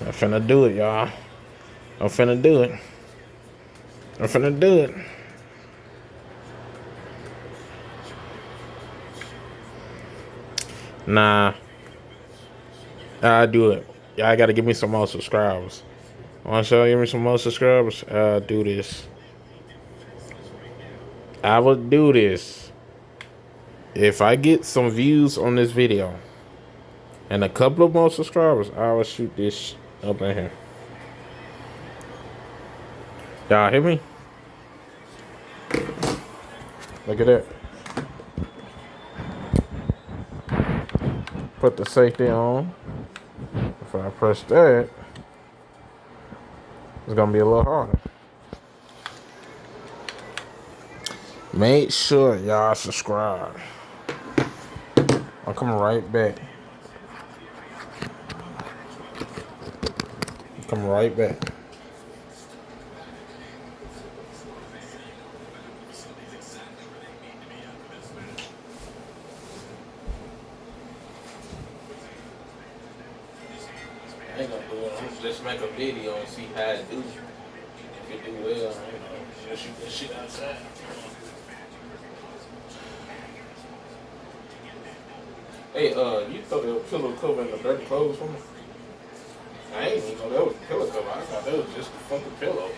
I'm finna do it, y'all. I'm finna do it. I'm finna do it. Nah, I do it. Y'all gotta give me some more subscribers. Want y'all give me some more subscribers? Do this. I will do this if I get some views on this video and a couple of more subscribers. I will shoot this up in here. Y'all hear me? Look at that. Put the safety on. If I press that, it's gonna be a little harder. Make sure y'all subscribe. I'm coming right back. Come right back. I ain't gonna do it. I'm gonna just make a video and see how it do. If it do well, you know, just shoot that shit outside. Hey, you throw the pillow cover in the dirty clothes for me? I ain't even know that was a pillow cover. I thought that was just a fucking pillow.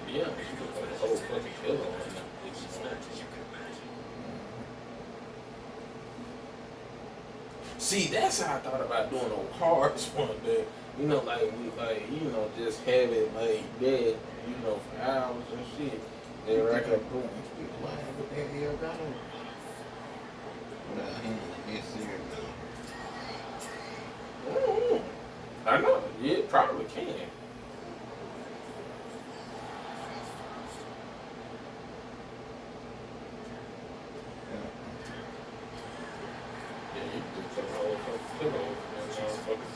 Yeah, you could put the whole fucking pillow in there. See, that's how I thought about doing a cards one day. You know, like just have it like dead, for hours and shit. They reckon boom. What the hell got him? Without him, it's serious. I know. Yeah, it probably can. Yeah, you can just put a whole fucking pillow in that motherfucker.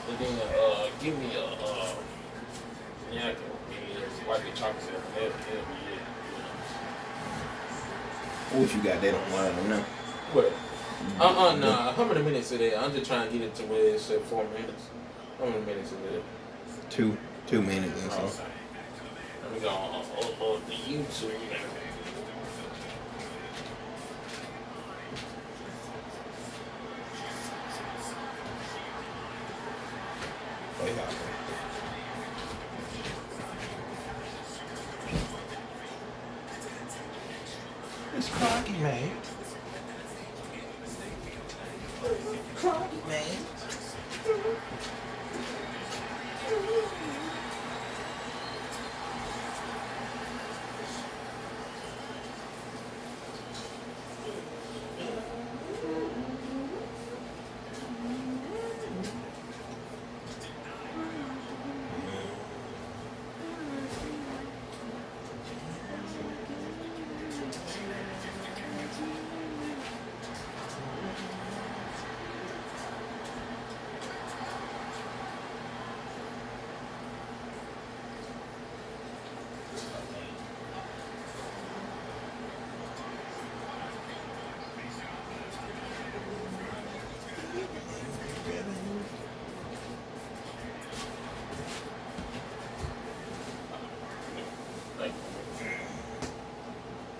And then give me a yeah, wipe your chocolate and that'll be it. What you got that online now? What? Nah. How many minutes is it? I'm just trying to get it to where it's at 4 minutes. How many minutes is it? 2 minutes and so. Okay. Let me go upload the YouTube. Oh, yeah. It's Crocky, man. Crocky, man.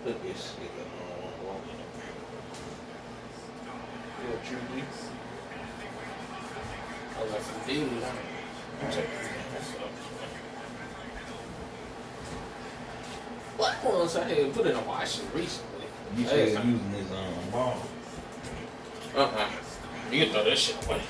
Look at this nigga. Real truly. I was like some dude. Check this out. What ones I had put in a washer recently? You said using his ball. You can throw that shit away.